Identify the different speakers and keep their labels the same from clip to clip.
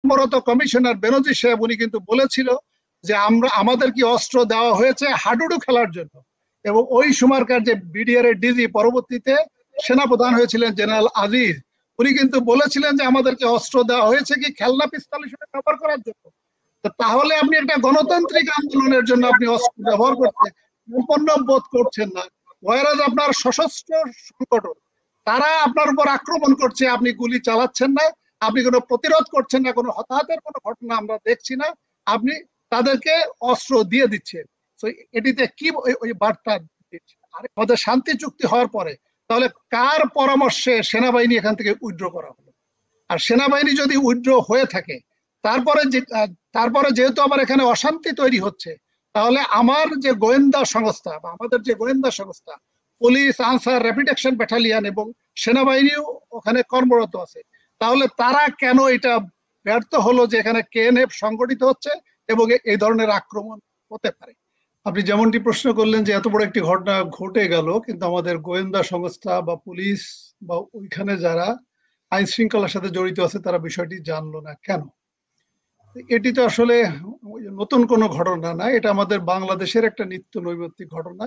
Speaker 1: কর্মরত কমিশনার বেনজির সাহেব উনি কিন্তু বলেছিল যে আমাদের কি অস্ত্র দেওয়া হয়েছে হাডুডু খেলার জন্য। এবং ওই সময়কার যে বিডিআর এর ডিজি পরবর্তীতে সেনাপ্রধান হয়েছিলেন জেনারেল আজিজ, উনি কিন্তু বলেছিলেন যে আমাদেরকে অস্ত্র দেওয়া হয়েছে কি খেলনা পিস্তল হিসেবে ব্যবহার করার জন্য। তো তাহলে আপনি একটা গণতান্ত্রিক আন্দোলনের জন্য আপনি অস্ত্র ব্যবহার করতে সম্পন্ন বোধ করছেন না, ওয়ারাজ আপনার সশস্ত্র সংগঠন তারা আপনার উপর আক্রমণ করছে, আপনি গুলি চালাচ্ছেন না, আপনি কোনো প্রতিরোধ করছেন না, কোনো হতাহতের কোনো ঘটনা আমরা দেখছি না, আপনি তাদেরকে অস্ত্র দিয়ে দিচ্ছেন। তো এটিতে কি ওই বার্তা দিচ্ছে? আর আমাদের শান্তি চুক্তি হওয়ার পরে তাহলে কার পরামর্শে সেনাবাহিনী এখান থেকে উইথড্র করা হলো? আর সেনাবাহিনী যদি উইথড্র হয়ে থাকে তারপরে যেহেতু আবার এখানে অশান্তি তৈরি হচ্ছে, তাহলে আমার যে গোয়েন্দা সংস্থা বা আমাদের যে গোয়েন্দা সংস্থা police, answer, rapid action battalion এবং সেনাবাহিনীও ওখানে কর্মরত আছে, তাহলে তারা কেন এটা ব্যর্থ হলো যে এখানে কেএনএফ সংগঠিত হচ্ছে এবং এই ধরনের আক্রমণ হতে পারে? আপনি যেমনটি প্রশ্ন করলেন যে এত বড় একটি ঘটনা ঘটে গেল, কিন্তু আমাদের গোয়েন্দা সংস্থা বা পুলিশ বা ওইখানে যারা আইন শৃঙ্খলার সাথে জড়িত আছে তারা বিষয়টি জানলো না কেন? এটি তো আসলে নতুন কোনো ঘটনা না, এটা আমাদের বাংলাদেশের একটা নিত্য নৈমিত্তিক ঘটনা।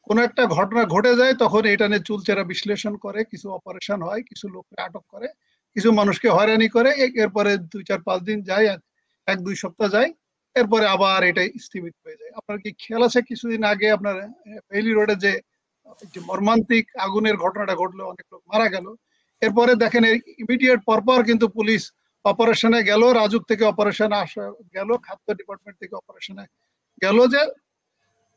Speaker 1: কোন একটা ঘটনা ঘটে যায় তখন এটা নিয়ে চুলচেরা বিশ্লেষণ করে, কিছু অপারেশন হয়, কিছু লোককে আটক করে, কিছু মানুষকে হয়রানি করে, এরপরে 2-4-5 দিন যায়, 1-2 সপ্তাহ যায়, এরপরে আবার এটা স্থগিত হয়ে যায়। আপনার কি খেয়াল আছে কিছুদিন আগে আপনার বেইলি রোডে যে মর্মান্তিক আগুনের ঘটনাটা ঘটলো, অনেক লোক মারা গেল, এরপরে দেখেন ইমিডিয়েট পরপর কিন্তু পুলিশ অপারেশনে গেল, রাজুক থেকে অপারেশনে আসা গেল, খাদ্য ডিপার্টমেন্ট থেকে অপারেশনে গেল, যে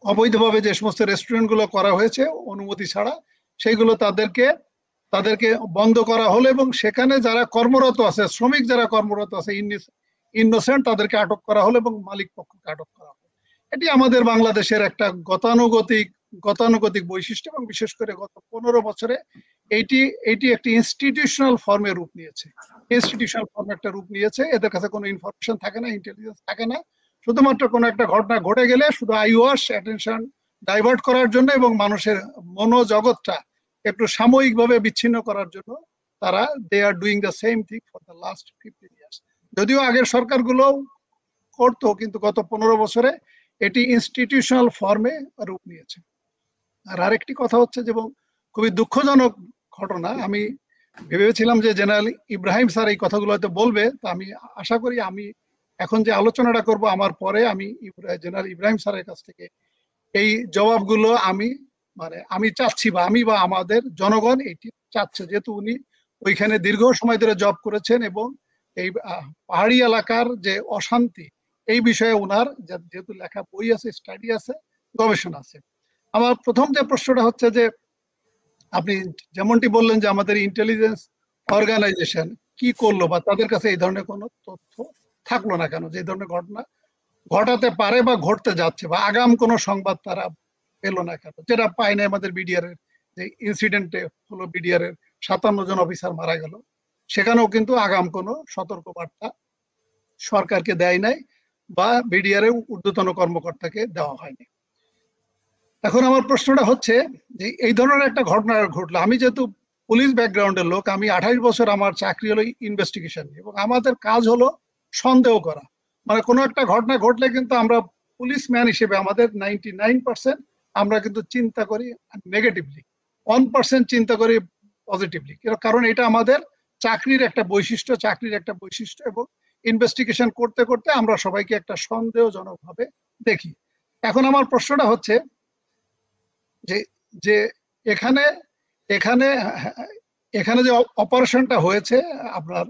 Speaker 1: অবৈধভাবে যে সমস্ত রেস্টুরেন্ট গুলো করা হয়েছে অনুমতি ছাড়া সেইগুলো তাদেরকে বন্ধ করা হলো এবং সেখানে যারা কর্মরত আছে, শ্রমিক যারা কর্মরত আছে ইনোসেন্ট, তাদেরকে আটক করা হলো এবং মালিক পক্ষকে আটক করা হলো। এটি আমাদের বাংলাদেশের একটা গতানুগতিক বৈশিষ্ট্য এবং বিশেষ করে গত 15 বছরে এইটি একটি ইনস্টিটিউশনাল ফর্মে রূপ নিয়েছে। ইনস্টিটিউশনাল ফর্মে একটা রূপ নিয়েছে। এদের কাছে কোনো ইনফরমেশন থাকে না, ইন্টেলিজেন্স থাকে না, শুধুমাত্র কোনো একটা ঘটনা ঘটে গেলে শুধু আইওয়াশ অ্যাটেনশন ডাইভার্ট করার জন্য এবং মানুষের মনোজগৎটা একটু সাময়িকভাবে বিচ্ছিন্ন করার জন্য তারা they are doing the same thing for the last 15 years. যদিও আগের সরকারগুলো করতো, কিন্তু গত 15 বছরে এটি ইনস্টিটিউশনাল ফর্মে রূপ নিয়েছে। আর আরেকটি কথা হচ্ছে, যেমন খুবই দুঃখজনক ঘটনা, আমি ভেবেছিলাম যে জেনারেল ইব্রাহিম স্যার এই কথাগুলো হয়তো বলবে, তো আমি আশা করি আমি এখন যে আলোচনাটা করব আমার পরে আমি জেনারেল ইব্রাহিম স্যারের কাছ থেকে এই জবাবগুলো আমি চাচ্ছি, বা আমাদের জনগণ এটি চাচ্ছে, যেহেতু উনি ওইখানে দীর্ঘ সময় ধরে জব করেছেন এবং এই পাহাড়ি এলাকার যে অশান্তি এই বিষয়ে ওনার যেহেতু লেখা বই আছে, স্টাডি আছে, গবেষণা আছে। আমার প্রথম যে প্রশ্নটা হচ্ছে যে আপনি যেমনটি বললেন যে আমাদের ইন্টেলিজেন্স অর্গানাইজেশন কি করলো, বা তাদের কাছে এই ধরনের কোনো তথ্য থাকলো না কেন যে এই ধরনের ঘটনা ঘটাতে পারে বা ঘটতে যাচ্ছে, বা আগাম কোনো সংবাদ তারা পেলো না কেন, যেটা পায় না আমাদের বিডিআর এর যে ইনসিডেন্টে হলো, বিডিআর এর 57 জন অফিসার মারা গেল, সেখানেও কিন্তু আগাম কোনো সতর্ক বার্তা সরকারকে দেয় নাই বা বিডিআর এর ঊর্ধ্বতন কর্মকর্তাকে দেওয়া হয়নি। এখন আমার প্রশ্নটা হচ্ছে যে এই ধরনের একটা ঘটনা ঘটলো, আমি যেহেতু পুলিশ ব্যাকগ্রাউন্ডের লোক, আমি 28 বছর আমার চাকরি হলো ইনভেস্টিগেশন, এবং আমাদের কাজ হলো সন্দেহ করা। মানে কোনো একটা ঘটনা ঘটলে কিন্তু আমরা পুলিশ ম্যান হিসেবে আমাদের 99% আমরা কিন্তু চিন্তা করি নেগেটিভলি, 1% চিন্তা করি পজিটিভলি, কারণ এটা আমাদের চাকরির একটা বৈশিষ্ট্য এবং ইনভেস্টিগেশন করতে করতে আমরা সবাইকে একটা সন্দেহজনক ভাবে দেখি। এখন আমার প্রশ্নটা হচ্ছে যে যে এখানে এখানে এখানে যে অপারেশনটা হয়েছে আপনার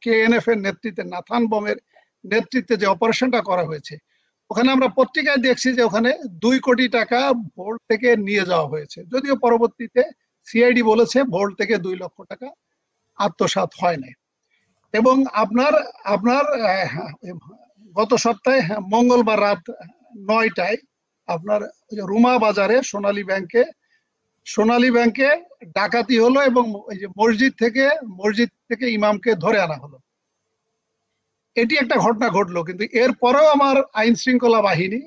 Speaker 1: কেএনএফ এর নেতৃত্বে, নাথান বমের নেতৃত্বে যে অপারেশনটা করা হয়েছে, ওখানে আমরা পত্রিকায় দেখছি যে ওখানে 2 কোটি টাকা ভোল্ট থেকে নিয়ে যাওয়া হয়েছে, যদিও পরবর্তীতে সিআইডি বলেছে ভোল্ট থেকে 2 লক্ষ টাকা আত্মসাৎ হয় নাই। এবং আপনার আপনার গত সপ্তাহে মঙ্গলবার রাত 9টায় আপনার রুমা বাজারে সোনালী ব্যাংকে ডাকাতি হলো এবং ওই যে মসজিদ থেকে ইমামকে ধরে আনা হলো। এটি একটা ঘটনা ঘটলো, কিন্তু এরপরেও আমার আইন শৃঙ্খলা বাহিনী,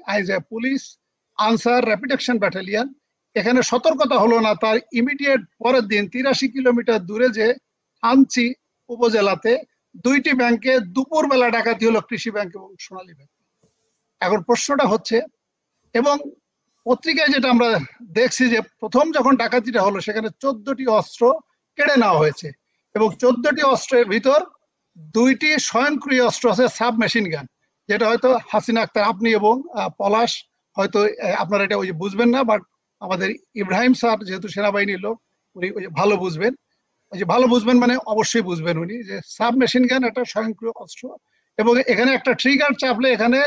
Speaker 1: police, answer, rapid action battalion এখানে সতর্কতা হলো না। তার ইমিডিয়েট পরের দিন 83 কিলোমিটার দূরে যে থানচি উপজেলাতে দুইটি ব্যাংকে দুপুরবেলা ডাকাতি হলো, কৃষি ব্যাংক এবং সোনালী ব্যাংক। এখন প্রশ্নটা হচ্ছে, এবং পত্রিকায় যেটা আমরা দেখছি যে প্রথম যখন ডাকাতিটা হলো সেখানে 14টি অস্ত্র কেড়ে নেওয়া হয়েছে, এবং 14টি অস্ত্রের ভিতর 2টি স্বয়ংক্রিয় অস্ত্র আছে, সাব মেশিন গান, যেটা হয়তো হাসিনা আক্তার, আপনি এবং পলাশ হয়তো আপনারা এটা ওই বুঝবেন না, বাট আমাদের ইব্রাহিম স্যার যেহেতু সেনাবাহিনীর লোক, উনি ওই ভালো বুঝবেন। ওই যে ভালো বুঝবেন মানে অবশ্যই বুঝবেন উনি, যে সাব মেশিন গান একটা স্বয়ংক্রিয় অস্ত্র, এবং এখানে একটা ট্রিগার চাপলে এখানে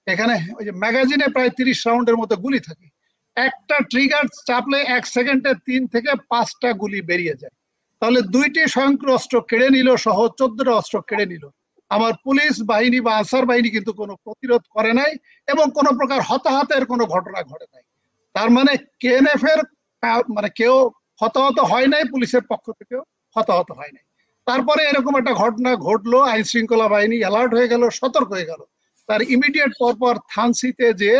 Speaker 1: এখানে ওই যে ম্যাগাজিনে প্রায় 30 রাউন্ডের মতো গুলি থাকে। একটা ট্রিগার চাপলে 1 সেকেন্ডে 3 থেকে 5টা গুলি বেরিয়ে যায়। তাহলে 2টি স্বয়ংক্রিয় অস্ত্র কেড়ে নিল, সহ 14টা অস্ত্র কেড়ে নিল। আমার পুলিশ বাহিনী বা আনসার বাহিনী কিন্তু কোনো প্রতিরোধ করে নাই, এবং কোনো প্রকার হতাহতের কোনো ঘটনা ঘটে নাই। তার মানে কেএনএফ এর মানে কেউ হতাহত হয় নাই, পুলিশের পক্ষ থেকেও হতাহত হয় নাই। তারপরে এরকম একটা ঘটনা ঘটলো, আইন শৃঙ্খলা বাহিনী অ্যালার্ট হয়ে গেল, সতর্ক হয়ে গেল। তার ইমিডিয়েট পরপর থানসিতে যে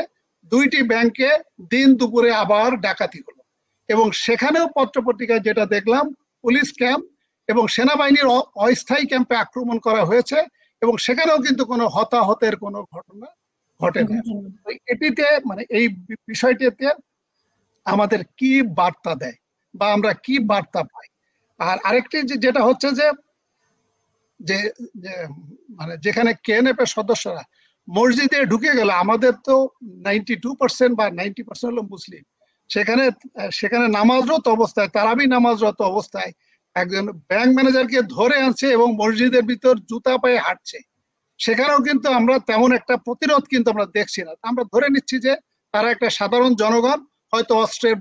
Speaker 1: 2টি ব্যাংকে দিন দুপুরে আবার ডাকাতি হলো, এবং সেখানেও পত্রপত্রিকায় যেটা দেখলাম, পুলিশ ক্যাম্প এবং সেনাবাহিনীর অস্থায়ী ক্যাম্পে আক্রমণ করা হয়েছে, এবং সেখানেও কিন্তু কোনো হতাহতের কোনো ঘটনা ঘটেনি। এটিতে মানে এই বিষয়টিতে আমাদের কি বার্তা দেয় বা আমরা কি বার্তা পাই? আর আরেকটি যেটা হচ্ছে যে যে মানে যেখানে কেএনএফ এর সদস্যরা মসজিদে ঢুকে গেল, আমাদের তো 92% বা 90% হলো মুসলিম, সেখানে সেখানে নামাজরত অবস্থায়, তারাবি নামাজরত অবস্থায় একজন ব্যাংক ম্যানেজারকে ধরে আনছে এবং মসজিদের ভিতর জুতা পায়ে হাঁটছে। সেখানেও কিন্তু আমরা তেমন একটা প্রতিরোধ কিন্তু আমরা দেখছি না। আমরা ধরে নিচ্ছি যে তারা একটা সাধারণ জনগণ, হয়তো অস্ত্রের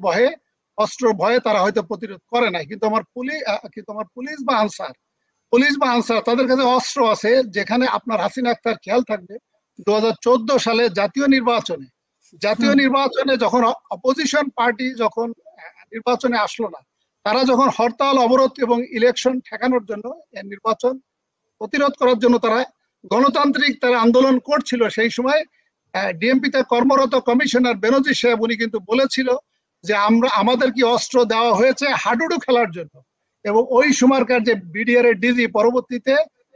Speaker 1: ভয়ে তারা হয়তো প্রতিরোধ করে নাই, কিন্তু আমার পুলিশ বা আনসার তাদের কাছে অস্ত্র আছে। যেখানে আপনার হাসিনা আক্তার খেয়াল থাকবে, 2014 সালে জাতীয় নির্বাচনে যখন অপোজিশন পার্টি যখন নির্বাচনে আসলো না, তারা যখন হরতাল অবরোধ এবং ইলেকশন ঠেকানোর জন্য, নির্বাচন প্রতিরোধ করার জন্য তারা গণতান্ত্রিক তারা আন্দোলন করছিল, সেই সময় ডিএমপিতে কর্মরত কমিশনার বেনজির সাহেব উনি কিন্তু বলেছিল যে আমাদের কি অস্ত্র দেওয়া হয়েছে হাডুডু খেলার জন্য। এবং ওই সময়কার যে বিডিআর এর ডিজি, পরবর্তীতে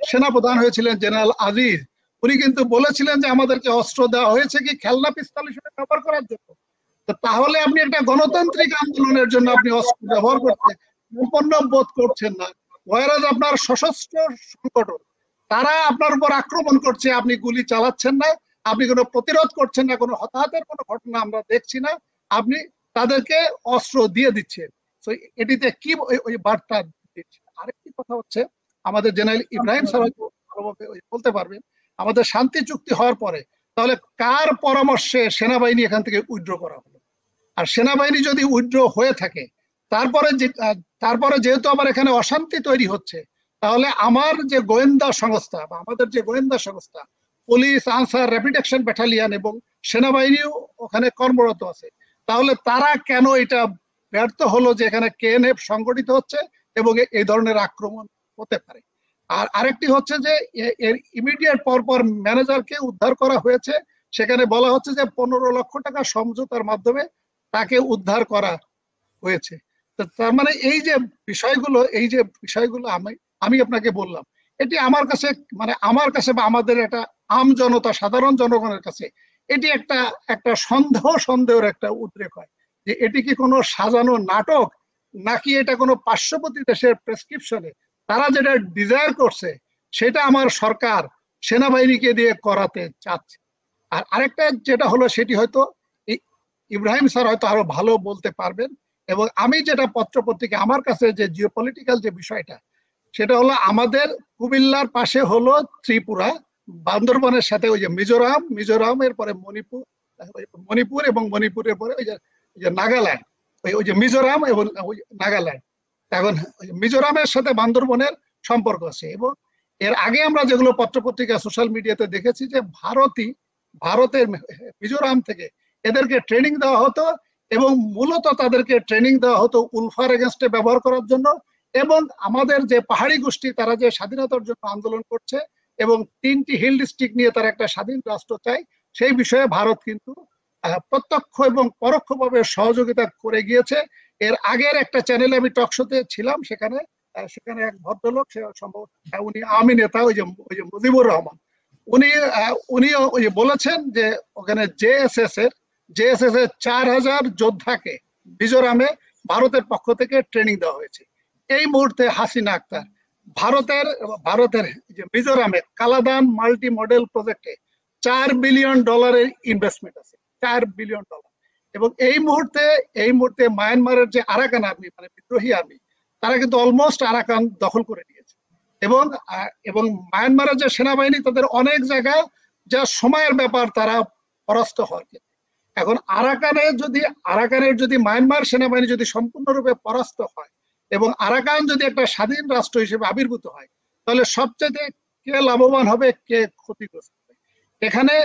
Speaker 1: সেনাপ্রধান হয়েছিলেন জেনারেল আজিজ, উনি কিন্তু বলেছিলেন যে আমাদেরকে অস্ত্র দেওয়া হয়েছে কি খেলনা পিস্তল হিসেবে ব্যবহার করার জন্য। তো তাহলে আপনি একটা গণতান্ত্রিক আন্দোলনের জন্য আপনি অস্ত্র ব্যবহার করতে সম্পন্ন বোধ করছেন না, ওয়ারাজ আপনার সশস্ত্র সংগঠন, তারা আপনার উপর আক্রমণ করছে, আপনি গুলি চালাচ্ছেন না, আপনি কোনো প্রতিরোধ করছেন না, কোনো হতাহতের কোনো ঘটনা আমরা দেখছি না, আপনি তাদেরকে অস্ত্র দিয়ে দিচ্ছেন। তো এটিতে কি ওই বার্তা দিচ্ছে? আরেকটি কথা হচ্ছে, আমাদের জেনারেল ইব্রাহিম স্যার ভালোভাবে বলতে পারবেন, আমাদের শান্তি চুক্তি হওয়ার পরে তাহলে কার পরামর্শে সেনাবাহিনী এখান থেকে উইথড্র করা হলো? আর সেনাবাহিনী যদি উইথড্র হয়ে থাকে, তারপরে যেহেতু আবার এখানে অশান্তি তৈরি হচ্ছে, তাহলে আমার যে গোয়েন্দা সংস্থা বা আমাদের যে গোয়েন্দা সংস্থা, police, answer, rapid action battalion এবং সেনাবাহিনীও ওখানে কর্মরত আছে, তাহলে তারা কেন এটা ব্যর্থ হলো যে এখানে কেএনএফ সংগঠিত হচ্ছে এবং এই ধরনের আক্রমণ হতে পারে? আর আরেকটি হচ্ছে যে এর ইমিডিয়েট পরপর ম্যানেজারকে উদ্ধার করা হয়েছে, সেখানে বলা হচ্ছে যে 15 লক্ষ টাকা সমঝোতার মাধ্যমে তাকে উদ্ধার করা হয়েছে। তার মানে এই যে বিষয়গুলো আমি আপনাকে বললাম, এটি আমার কাছে বা আমাদের একটা সাধারণ জনগণের কাছে এটি একটা একটা সন্দেহের একটা উদ্রেক হয়, যে এটি কি কোনো সাজানো নাটক, নাকি এটা কোনো পার্শ্ববর্তী দেশের প্রেসক্রিপশনে তারা যেটা ডিজায়ার করছে সেটা আমার সরকার সেনাবাহিনীকে দিয়ে করাতে চাচ্ছে। আর আরেকটা যেটা হলো, সেটি হয়তো ইব্রাহিম স্যার হয়তো আরো ভালো বলতে পারবেন। এবং আমি যেটা পত্রপত্রিকা আমার কাছে যে জিওপলিটিক্যাল যে বিষয়টা, সেটা হলো আমাদের কুমিল্লার পাশে হলো ত্রিপুরা, বান্দরবনের সাথে ওই যে মিজোরামের পরে মণিপুর এবং মণিপুরের পরে ওই যে নাগাল্যান্ড, ওই যে মিজোরাম এবং ওই নাগাল্যান্ড। এখন মিজোরামের সাথে বান্দরবনের সম্পর্ক আছে, এবং এর আগে আমরা যেগুলো পত্রপত্রিকা সোশ্যাল মিডিয়াতে দেখেছি যে ভারতের মিজোরাম থেকে এদেরকে ট্রেনিং দেওয়া হতো, এবং মূলত তাদেরকে ট্রেনিং দেওয়া হতো উলফার এগেনস্টে ব্যবহার করার জন্য, এবং আমাদের যে পাহাড়ি গোষ্ঠী তারা যে স্বাধীনতার জন্য আন্দোলন করছে এবং 3টি হিল ডিস্ট্রিক্ট নিয়ে তারা একটা স্বাধীন রাষ্ট্র চায়, সেই বিষয়ে ভারত কিন্তু প্রত্যক্ষ এবং পরোক্ষভাবে সহযোগিতা করে গিয়েছে। এর আগের একটা চ্যানেলে আমি টক শোতে ছিলাম, সেখানে সেখানে এক ভদ্রলোক, সে সম্ভবত উনি আওয়ামী নেতা, ওই যে মুজিবুর রহমান, উনি উনি ওই যে বলেছেন যে ওখানে জেএসএস এর 4000 যোদ্ধাকে মিজোরামে ভারতের পক্ষ থেকে ট্রেনিং দেওয়া হয়েছে। এই মুহূর্তে হাসিনা আক্তার ভারতের ভারতের যে মিজোরামে কালাদান মাল্টি মডেল প্রজেক্টে $4 বিলিয়ন ইনভেস্টমেন্ট আছে, $4 বিলিয়ন। এবং এই মুহূর্তে মায়ানমারের যে আরাকান আর্মি, মানে বিদ্রোহী আর্মি, তারা কিন্তু অলমোস্ট আরাকান দখল করে নিয়েছে। এবং এবং মায়ানমারের যে সেনাবাহিনী, তাদের অনেক জায়গা যা সময়ের ব্যাপার তারা পরাস্ত হওয়ার ক্ষেত্রে। এখন আরাকানের যদি মায়ানমার সেনাবাহিনী যদি সম্পূর্ণরূপে পরাস্ত হয় এবং আরাকান যদি একটা স্বাধীন রাষ্ট্র হিসেবে আবির্ভূত হয়, তাহলে সবচেয়ে কে লাভবান হবে, কে ক্ষতিগ্রস্ত হবে? এখানে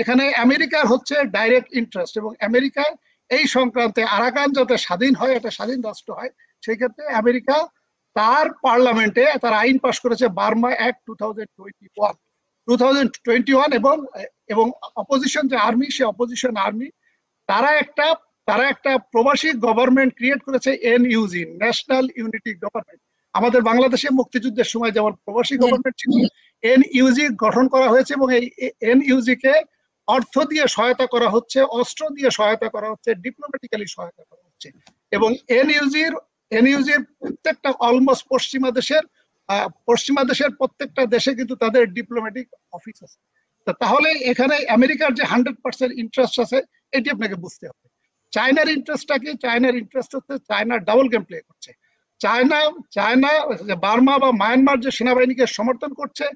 Speaker 1: এখানে আমেরিকার হচ্ছে ডাইরেক্ট ইন্টারেস্ট, এবং আমেরিকা এই সংক্রান্তে আরাকান যাতে স্বাধীন হয়, একটা স্বাধীন রাষ্ট্র হয়, সেই ক্ষেত্রে আমেরিকা তার পার্লামেন্টে তার আইন পাশ করেছে, বার্মা অ্যাক্ট 2021, এবং অপোজিশন যে আর্মি, সে অপোজিশন আর্মি তারা একটা প্রবাসী গভর্নমেন্ট ক্রিয়েট করেছে, এনইউজি, ন্যাশনাল ইউনিটি গভর্নমেন্ট। আমাদের বাংলাদেশে মুক্তিযুদ্ধের সময় যেমন প্রবাসী গভর্নমেন্ট ছিল, এনইউজি গঠন করা হয়েছে, এবং এই এনইউজি কে অর্থ দিয়ে সহায়তা করা হচ্ছে, অস্ত্র দিয়ে সহায়তা করা হচ্ছে, ডিপ্লোম্যাটিক্যালি সহায়তা করা হচ্ছে। এবং এনইউজির প্রত্যেকটা অলমোস্ট পশ্চিমা দেশের প্রত্যেকটা দেশে কিন্তু তাদের ডিপ্লোম্যাটিক অফিস আছে। তাহলে এখানে আমেরিকার যে 100% ইন্টারেস্ট আছে, এটি আপনাকে বুঝতে হবে। চায়নার ইন্টারেস্টটা কি? চায়নার ইন্টারেস্ট হচ্ছে, চায়না ডাবল গেম প্লে করছে। চায়না বার্মা বা মায়ানমার যে সেনাবাহিনীকে সমর্থন করছে,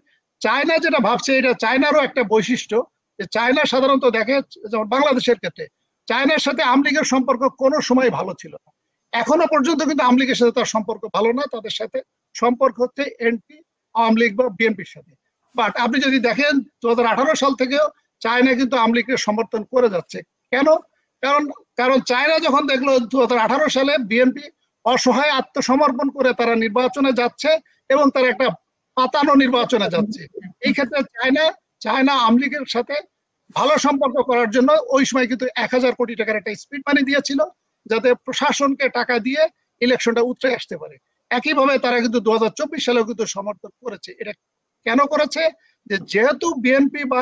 Speaker 1: চায়না যেটা ভাবছে, এটা চায়নারও একটা বৈশিষ্ট্য, যে চায়না সাধারণত দেখে, যেমন বাংলাদেশের ক্ষেত্রে চায়নার সাথে আওয়ামী লীগের সম্পর্ক কোনো সময় ভালো ছিল না, এখনো পর্যন্ত কিন্তু আওয়ামী লীগের সাথে তার সম্পর্ক ভালো না, তাদের সাথে সম্পর্ক হচ্ছে এনটি আওয়ামী লীগ বা বিএনপির সাথে। বাট আপনি যদি দেখেন 2018 সাল থেকেও চায়না কিন্তু আওয়ামী লীগের সমর্থন করে যাচ্ছে। কেন? কারণ কারণ চায়না যখন দেখলো 2018 সালে বিএনপি অসহায় আত্মসমর্পণ করে তারা নির্বাচনে যাচ্ছে, এবং তারা একটা পাতানো নির্বাচনে যাচ্ছে, এই ক্ষেত্রে চায়না আওয়ামী লীগের সাথে ভালো সম্পর্ক করার জন্য ওই সময় কিন্তু 1000 কোটি টাকার একটা স্পিড মানি দিয়েছিল, যাতে প্রশাসনকে টাকা দিয়ে ইলেকশনটা উতরে আসতে পারে। একইভাবে তারা কিন্তু 2024 সালেও কিন্তু সমর্থন করেছে। এটা কেন করেছে? যেহেতু বিএনপি বা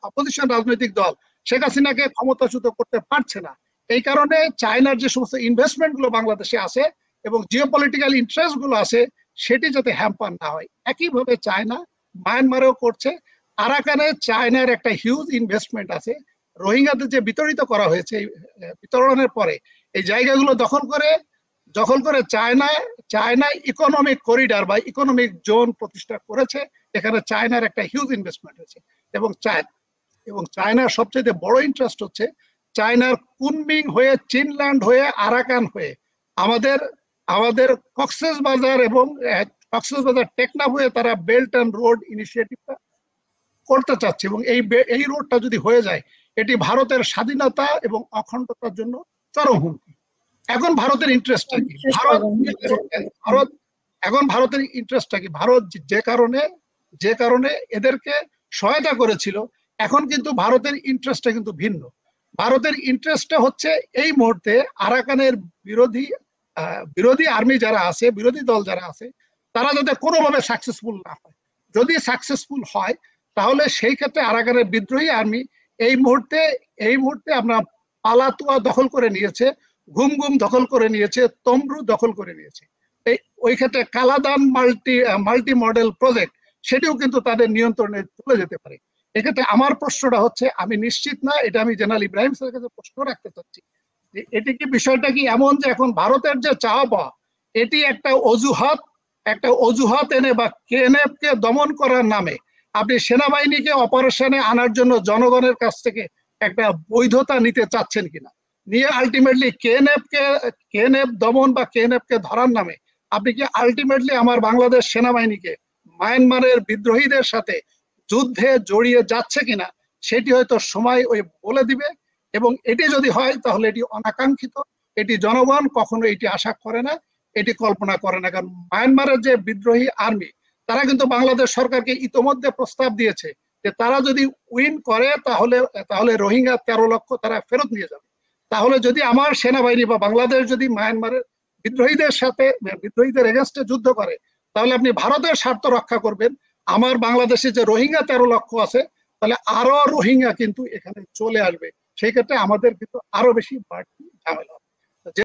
Speaker 1: অপোজিশন রাজনৈতিক দল শেখ হাসিনাকে ক্ষমতাচ্যুত করতে পারছে না, এই কারণে চায়নার যে সমস্ত ইনভেস্টমেন্ট গুলো বাংলাদেশে আছে এবং জিওপলিটিক্যাল ইন্টারেস্ট গুলো আছে, সেটি যাতে হ্যাম্পার না হয়। একইভাবে চায়না মায়ানমারেও করছে। আরাকানে চায়নার একটা হিউজ ইনভেস্টমেন্ট আছে। রোহিঙ্গাদের যে বিতাড়িত করা হয়েছে, বিতরণের পরে এই জায়গাগুলো দখল করে চায়না ইকোনমিক করিডর বা ইকোনমিক জোন প্রতিষ্ঠা করেছে। এখানে চায়নার একটা হিউজ ইনভেস্টমেন্ট হয়েছে, এবং চায়নার সবচেয়ে বড় ইন্টারেস্ট হচ্ছে চায়নার কুনমিং হয়ে, চিনল্যান্ড হয়ে, আরাকান হয়ে আমাদের কক্সবাজার এবং টেকনাফ হয়ে তারা বেল্ট অ্যান্ড রোড ইনিশিয়েটিভটা করতে চাচ্ছে। এবং এই রোডটা যদি হয়ে যায়, এটি ভারতের স্বাধীনতা এবং অখণ্ডতার জন্য চরম হুমকি। এখন ভারতের ইন্টারেস্টটা কি? ভারতের ইন্টারেস্টটা কি? ভারত যে কারণে এদেরকে সহায়তা করেছিল, এখন কিন্তু ভারতের ইন্টারেস্টটা কিন্তু ভিন্ন। ভারতের ইন্টারেস্টটা হচ্ছে এই মুহূর্তে আরাকানের বিরোধী আর্মি যারা আছে, বিরোধী দল যারা আছে, তারা যাতে কোনোভাবে সাকসেসফুল না হয়। যদি সাকসেসফুল হয়, তাহলে সেই ক্ষেত্রে আরাকানের বিদ্রোহী আর্মি এই মুহূর্তে আপনার পালাতুয়া দখল করে নিয়েছে, ঘুমঘুম দখল করে নিয়েছে, তমরু দখল করে নিয়েছে। ওই ক্ষেত্রে কালাদান মাল্টি মডেল প্রজেক্ট, সেটিও কিন্তু তাদের নিয়ন্ত্রণে চলে যেতে পারে। এক্ষেত্রে আমার প্রশ্নটা হচ্ছে, আমি নিশ্চিত না, এটা আমি জেনারেল ইব্রাহিম স্যারের কাছে প্রশ্ন রাখতে চাচ্ছি, যে এটি কি, বিষয়টা কি এমন যে এখন ভারতের যে চাওয়া পাওয়া, এটি একটা অজুহাত এনে বা কেএনএফ কে দমন করার নামে আপনি সেনাবাহিনীকে অপারেশনে আনার জন্য জনগণের কাছ থেকে একটা বৈধতা নিতে চাচ্ছেন কিনা, নিয়ে আলটিমেটলি কেএনএফ দমন বা কেএনএফ কে ধরার নামে আপনি কি আলটিমেটলি আমার বাংলাদেশ সেনাবাহিনীকে মায়ানমারের বিদ্রোহীদের সাথে যুদ্ধে জড়িয়ে যাচ্ছে কিনা, সেটি হয়তো সময় বলে দিবে। এবং এটি যদি হয়, তাহলে এটি অনাকাঙ্ক্ষিত, এটি জনগণ কখনো এটি আশা করে না, এটি কল্পনা করে না। কারণ মায়ানমারের যে বিদ্রোহী আর্মি, তারা কিন্তু বাংলাদেশ সরকারকে ইতোমধ্যে প্রস্তাব দিয়েছে যে তারা যদি উইন করে, তাহলে রোহিঙ্গা 13 লক্ষ তারা ফেরত নিয়ে যাবে। তাহলে যদি আমার সেনাবাহিনী বা বাংলাদেশ যদি মায়ানমারের বিদ্রোহীদের সাথে, বিদ্রোহীদের এগেনস্টে যুদ্ধ করে, তাহলে আপনি ভারতের স্বার্থ রক্ষা করবেন। আমার বাংলাদেশে যে রোহিঙ্গা 13 লক্ষ আছে, তাহলে আরো রোহিঙ্গা কিন্তু এখানে চলে আসবে। সেই ক্ষেত্রে আমাদের কিন্তু আরো বেশি বাড়তি ঝামেলা।